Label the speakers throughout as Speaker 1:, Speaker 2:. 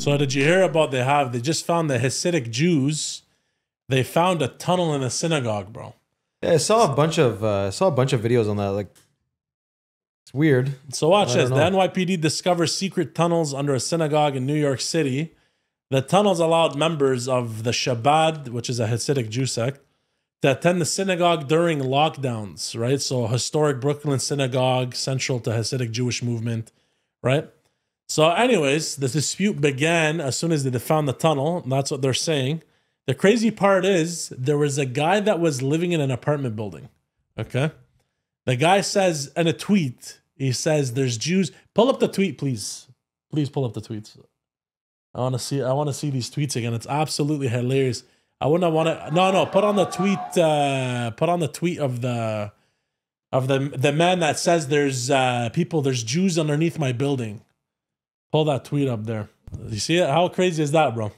Speaker 1: So did you hear about they just found the Hasidic Jews. They found a tunnel in a synagogue, bro.
Speaker 2: Yeah, I saw a bunch of videos on that. Like, it's weird.
Speaker 1: So watch this. The NYPD discovers secret tunnels under a synagogue in New York City. The tunnels allowed members of the Shabbat, which is a Hasidic Jew sect, to attend the synagogue during lockdowns, right? So historic Brooklyn synagogue, central to Hasidic Jewish movement, right? So anyways, the dispute began as soon as they found the tunnel. And that's what they're saying. The crazy part is there was a guy that was living in an apartment building, okay? The guy says in a tweet, he says there's Jews. Pull up the tweet, please. Please pull up the tweets. I want to see these tweets again. It's absolutely hilarious. I wouldn't want to. No. Put on the tweet. Put on the tweet of the man that says there's there's Jews underneath my building. Pull that tweet up there. You see it? How crazy is that, bro?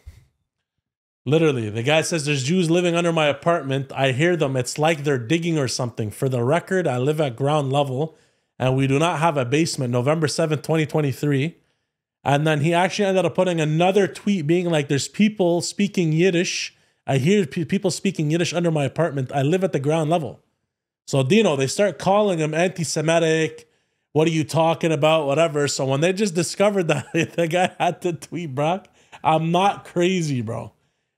Speaker 1: Literally, the guy says there's Jews living under my apartment. I hear them. It's like they're digging or something. For the record, I live at ground level, and we do not have a basement. November 7th, 2023. And then he actually ended up putting another tweet being like, there's people speaking Yiddish. I hear people speaking Yiddish under my apartment. I live at the ground level. So, Dino, they start calling him anti-Semitic. What are you talking about? Whatever. So when they just discovered that the guy had to tweet, Brock, I'm not crazy, bro.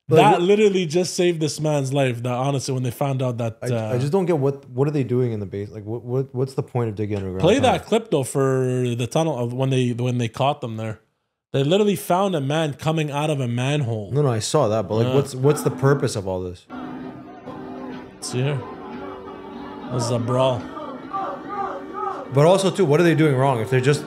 Speaker 1: But that literally just saved this man's life. That honestly, when they found out that,
Speaker 2: I just don't get what are they doing in the base? Like, what's the point of digging underground?
Speaker 1: Play that clip though for the tunnel of when they caught them there. They literally found a man coming out of a manhole.
Speaker 2: No, I saw that, but like, what's the purpose of all this?
Speaker 1: Let's see here. This is a brawl.
Speaker 2: But also, too, what are they doing wrong? If they're just...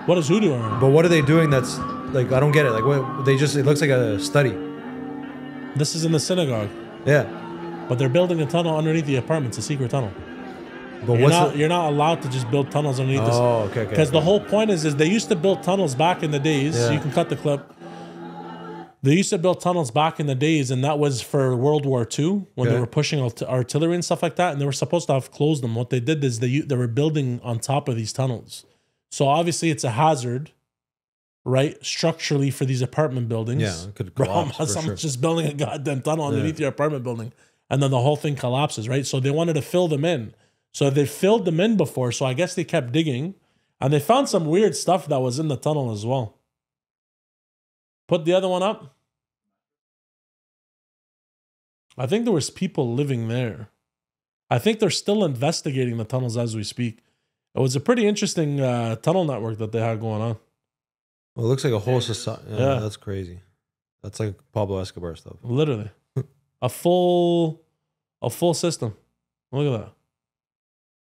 Speaker 1: What is who doing wrong?
Speaker 2: But what are they doing that's... Like, I don't get it. Like, what they just... It looks like a study.
Speaker 1: This is in the synagogue.
Speaker 2: Yeah.
Speaker 1: But they're building a tunnel underneath the apartment. It's a secret tunnel.
Speaker 2: But
Speaker 1: you're not allowed to just build tunnels underneath this.
Speaker 2: Oh, okay.
Speaker 1: Because the whole point is they used to build tunnels back in the days. Yeah. You can cut the clip. They used to build tunnels back in the days, and that was for World War II when they were pushing artillery and stuff like that, and they were supposed to have closed them. What they did is they were building on top of these tunnels. So obviously it's a hazard, right, structurally for these apartment buildings.
Speaker 2: Yeah, it could collapse.
Speaker 1: Someone's just building a goddamn tunnel underneath your apartment building, and then the whole thing collapses, right? So they wanted to fill them in. So they filled them in before, so I guess they kept digging, and they found some weird stuff that was in the tunnel as well. Put the other one up. I think there was people living there. I think they're still investigating the tunnels as we speak. It was a pretty interesting tunnel network that they had going on.
Speaker 2: Well, it looks like a whole society. Yeah, that's crazy. That's like Pablo Escobar stuff.
Speaker 1: Literally. a full system. Look at that.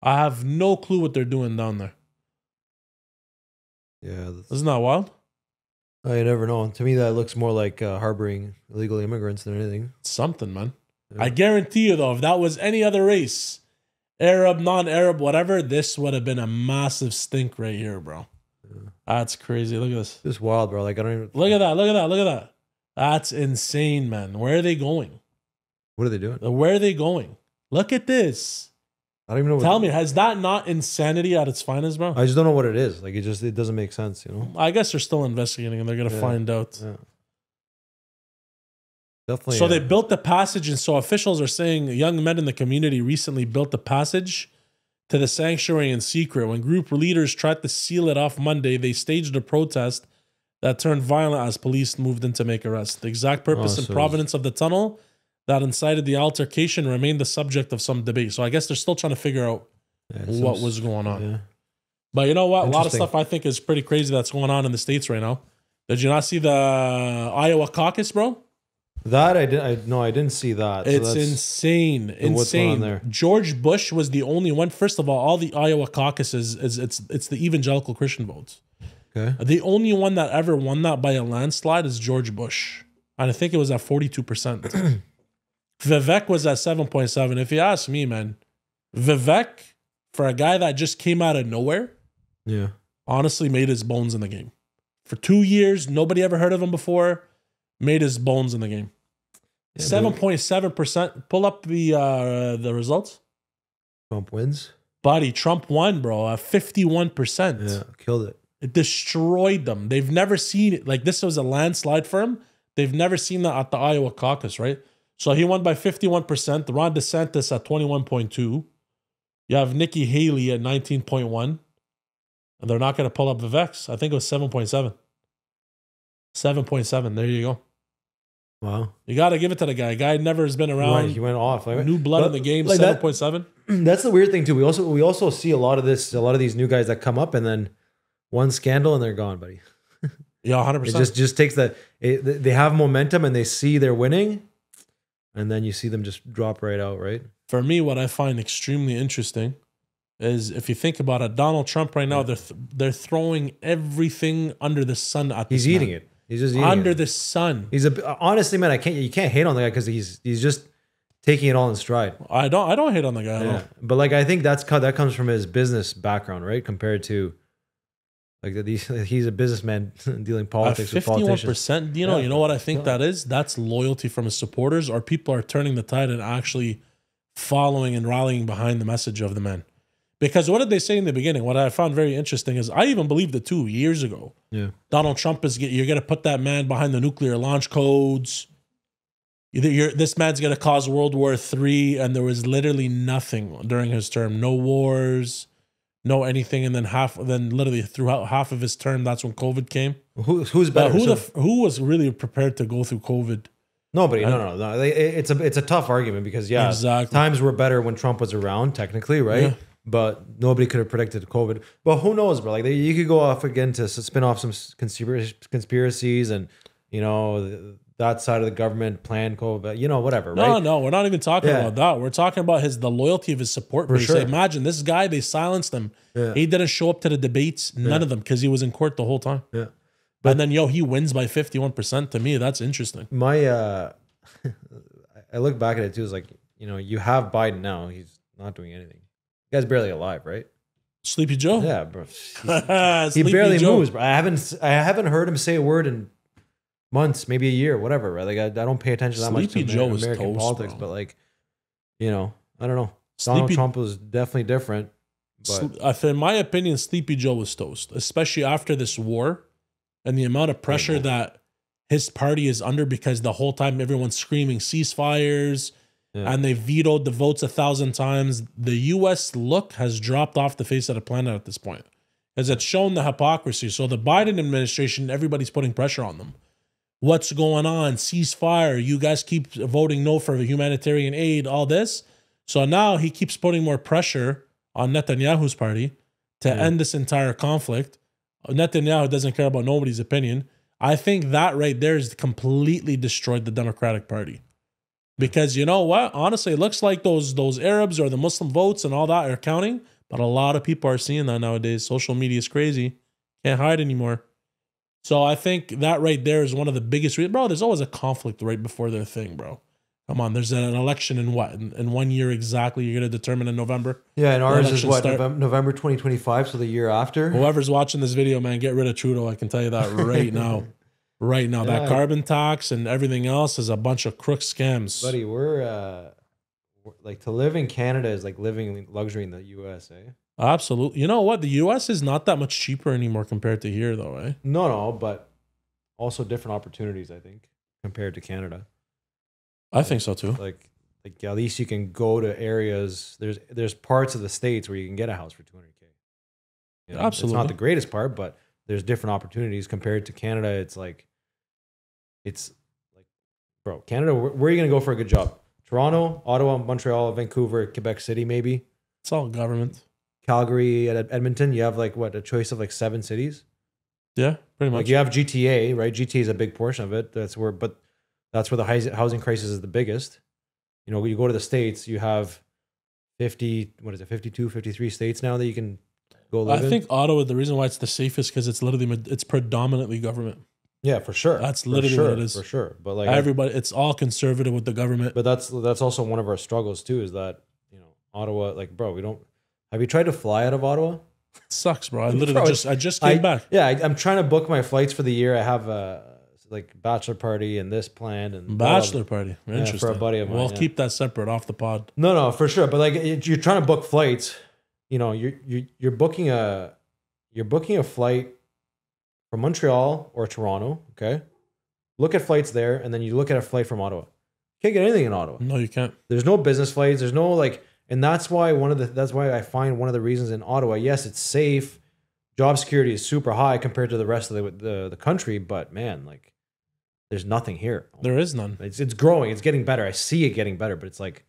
Speaker 1: I have no clue what they're doing down there.
Speaker 2: Yeah.
Speaker 1: Isn't that wild?
Speaker 2: I never know. To me, that looks more like harboring illegal immigrants than anything.
Speaker 1: Something, man. Yeah. I guarantee you, though, if that was any other race, Arab, non-Arab, whatever, this would have been a massive stink right here, bro. Yeah. That's crazy. Look at this.
Speaker 2: It's wild, bro. Like, I don't even...
Speaker 1: Look at that. Look at that. Look at that. That's insane, man. Where are they going?
Speaker 2: What are they doing?
Speaker 1: Where are they going? Look at this.
Speaker 2: I don't even know.
Speaker 1: Tell me, has that not insanity at its finest, bro?
Speaker 2: I just don't know what it is. Like, it doesn't make sense, you know?
Speaker 1: I guess they're still investigating and they're going to find out.
Speaker 2: Yeah. Definitely.
Speaker 1: So they built the passage, and so officials are saying young men in the community recently built the passage to the sanctuary in secret. When group leaders tried to seal it off Monday, they staged a protest that turned violent as police moved in to make arrests. The exact purpose and provenance of the tunnel that incited the altercation remained the subject of some debate. So I guess they're still trying to figure out what was going on. Yeah. But you know what? A lot of stuff I think is pretty crazy that's going on in the States right now. Did you not see the Iowa Caucus, bro?
Speaker 2: That I didn't see that.
Speaker 1: It's insane. Insane. What's going on there? George Bush was the only one. First of all the Iowa Caucus it's the evangelical Christian votes.
Speaker 2: Okay.
Speaker 1: The only one that ever won that by a landslide is George Bush. And I think it was at 42%. Vivek was at 7.7. If you ask me, man, Vivek, for a guy that just came out of nowhere, honestly made his bones in the game. For 2 years, nobody ever heard of him before, made his bones in the game. 7.7%. Pull up the results.
Speaker 2: Trump wins.
Speaker 1: Buddy, Trump won, bro, at 51%.
Speaker 2: Yeah, killed it.
Speaker 1: It destroyed them. They've never seen it. Like, this was a landslide for him. They've never seen that at the Iowa caucus, right? So he won by 51%. Ron DeSantis at 21.2. You have Nikki Haley at 19.1. And they're not going to pull up Vivek's. I think it was 7.7. 7.7. There you go.
Speaker 2: Wow.
Speaker 1: You got to give it to the guy. Guy never has been around.
Speaker 2: Right, he went off. Like,
Speaker 1: New blood in the game,
Speaker 2: like
Speaker 1: 7.7.
Speaker 2: That's the weird thing too. We also see a lot of these new guys that come up and then one scandal and they're gone, buddy.
Speaker 1: Yeah, 100%.
Speaker 2: It just takes that. They have momentum and they see they're winning, and then you see them just drop right out, right?
Speaker 1: For me, what I find extremely interesting is, if you think about it, Donald Trump right now, they're throwing everything under the sun at this
Speaker 2: He's eating
Speaker 1: man.
Speaker 2: it. He's just eating
Speaker 1: under
Speaker 2: it.
Speaker 1: the sun.
Speaker 2: He's honestly, man, you can't hate on the guy because he's just taking it all in stride.
Speaker 1: I don't hate on the guy.
Speaker 2: Yeah. But like, I think that comes from his business background, right? Compared to like he's a businessman dealing politics with politicians.
Speaker 1: 51%. You know what I think that is? That's loyalty from his supporters, or people are turning the tide and actually following and rallying behind the message of the man. Because what did they say in the beginning? What I found very interesting is, I even believed it 2 years ago.
Speaker 2: Yeah,
Speaker 1: Donald Trump you're going to put that man behind the nuclear launch codes. This man's going to cause World War III, and there was literally nothing during his term. No wars, no anything, and then literally throughout half of his term, that's when COVID came.
Speaker 2: Who's better?
Speaker 1: Who was really prepared to go through COVID?
Speaker 2: Nobody. No. It's a tough argument because
Speaker 1: exactly.
Speaker 2: Times were better when Trump was around, technically, right? Yeah. But nobody could have predicted COVID. But who knows, bro? Like, you could go off again to spin off some conspiracies and, that side of the government planned COVID, whatever, right?
Speaker 1: No, we're not even talking about that. We're talking about the loyalty of his support base. Sure. Imagine this guy, they silenced him. Yeah. He didn't show up to the debates, none of them, because he was in court the whole time.
Speaker 2: Yeah.
Speaker 1: And then, he wins by 51%. To me, that's interesting.
Speaker 2: I look back at it too, it's like, you have Biden now. He's not doing anything. The guy's barely alive, right?
Speaker 1: Sleepy Joe?
Speaker 2: Yeah, bro. He barely moves, bro. I haven't heard him say a word in months, maybe a year, whatever, right? Like, I don't pay attention that much to American politics, bro. But like, I don't know. Donald Trump was definitely different. But
Speaker 1: in my opinion, Sleepy Joe was toast, especially after this war and the amount of pressure that his party is under, because the whole time everyone's screaming ceasefires and they vetoed the votes 1,000 times. The U.S. look has dropped off the face of the planet at this point, because it's shown the hypocrisy. So the Biden administration, everybody's putting pressure on them. What's going on? Ceasefire. You guys keep voting no for humanitarian aid, all this. So now he keeps putting more pressure on Netanyahu's party to end this entire conflict. Netanyahu doesn't care about nobody's opinion. I think that right there has completely destroyed the Democratic Party. Because you know what? Honestly, it looks like those Arabs or the Muslim votes and all that are counting, but a lot of people are seeing that nowadays. Social media is crazy. Can't hide anymore. So I think that right there is one of the biggest reasons. Bro, there's always a conflict right before their thing, bro. Come on, there's an election in what? In 1 year exactly, you're going to determine in November?
Speaker 2: Yeah, and ours is what, November 2025, so the year after?
Speaker 1: Whoever's watching this video, man, get rid of Trudeau. I can tell you that right now. Right now. That carbon tax and everything else is a bunch of crook scams.
Speaker 2: Buddy, we're like, to live in Canada is like living luxury in the US, eh?
Speaker 1: Absolutely. You know what? The US is not that much cheaper anymore compared to here, though, eh?
Speaker 2: No, but also different opportunities, I think, compared to Canada.
Speaker 1: I think so too.
Speaker 2: Like at least you can go to areas. There's parts of the States where you can get a house for $200K.
Speaker 1: Absolutely,
Speaker 2: it's not the greatest part, but there's different opportunities compared to Canada. It's like, bro, Canada. Where are you gonna go for a good job? Toronto, Ottawa, Montreal, Vancouver, Quebec City, maybe.
Speaker 1: It's all government.
Speaker 2: Calgary, Edmonton. You have like a choice of like 7 cities.
Speaker 1: Yeah, pretty much.
Speaker 2: Like, you have GTA, right? GTA is a big portion of it. That's where the housing crisis is the biggest. When you go to the States, you have 52, 53 states now that you can go live in.
Speaker 1: I think Ottawa, the reason why it's the safest, because it's predominantly government.
Speaker 2: Yeah, for sure.
Speaker 1: That's literally what it is.
Speaker 2: For sure. But like,
Speaker 1: everybody, it's all conservative with the government.
Speaker 2: But that's also one of our struggles too, is that, Ottawa, like, bro, have you tried to fly out of Ottawa?
Speaker 1: It sucks, bro. I just came back.
Speaker 2: Yeah, I'm trying to book my flights for the year. I have like bachelor party and this planned and
Speaker 1: bachelor party. Interesting.
Speaker 2: For a buddy of mine.
Speaker 1: We'll keep that separate off the pod.
Speaker 2: No, for sure. But like, you're trying to book flights. You're booking a flight from Montreal or Toronto, okay, look at flights there, and then you look at a flight from Ottawa. You can't get anything in Ottawa.
Speaker 1: No, you can't.
Speaker 2: There's no business flights. There's no like, and that's why I find one of the reasons in Ottawa, yes, it's safe. Job security is super high compared to the rest of the country, but man, like, there's nothing here.
Speaker 1: There is none.
Speaker 2: It's growing. It's getting better. I see it getting better, but it's like,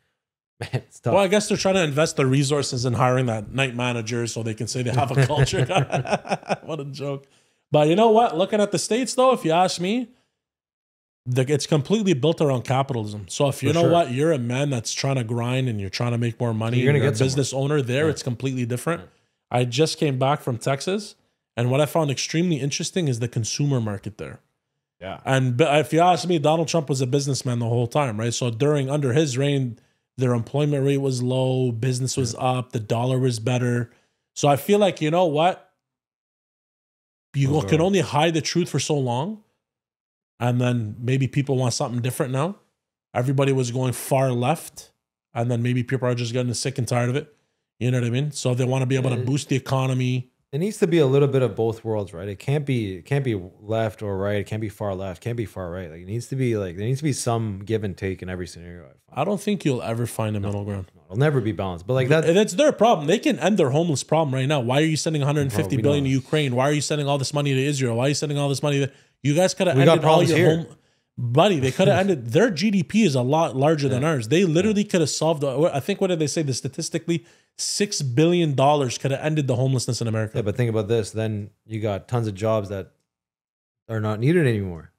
Speaker 2: man, it's tough.
Speaker 1: Well, I guess they're trying to invest their resources in hiring that night manager so they can say they have a culture. What a joke. But you know what? Looking at the States, though, if you ask me, it's completely built around capitalism. So if you know what, you're a man that's trying to grind and you're trying to make more money, you're a business owner there, it's completely different. I just came back from Texas, and what I found extremely interesting is the consumer market there.
Speaker 2: Yeah.
Speaker 1: And if you ask me, Donald Trump was a businessman the whole time, right? So under his reign, their employment rate was low, business was up, the dollar was better. So I feel like, you know what? You can only hide the truth for so long. And then maybe people want something different now. Everybody was going far left. And then maybe people are just getting sick and tired of it. You know what I mean? So they want to be able to boost the economy.
Speaker 2: It needs to be a little bit of both worlds, right? It can't be left or right. It can't be far left. It can't be far right. Like, it needs to be like, there needs to be some give and take in every scenario.
Speaker 1: I don't think you'll ever find a middle ground.
Speaker 2: No, it'll never be balanced. But like
Speaker 1: that's their problem. They can end their homeless problem right now. Why are you sending 150 billion to Ukraine? Why are you sending all this money to Israel? Why are you sending all this money to, you guys could have ended all your home. Buddy, they could have ended, their GDP is a lot larger than ours. They literally could have solved, I think, what did they say? The statistically, $6 billion could have ended the homelessness in America.
Speaker 2: Yeah, but think about this. Then you got tons of jobs that are not needed anymore,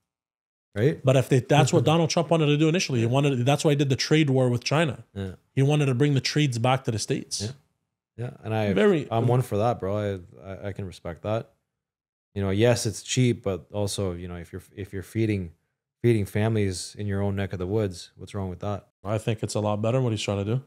Speaker 2: right?
Speaker 1: But that's what Donald Trump wanted to do initially. That's why he did the trade war with China.
Speaker 2: Yeah.
Speaker 1: He wanted to bring the trades back to the States.
Speaker 2: Yeah, and I'm one for that, bro. I can respect that. You know, yes, it's cheap, but also, you know, if you're feeding families in your own neck of the woods, what's wrong with that?
Speaker 1: I think it's a lot better what he's trying to do.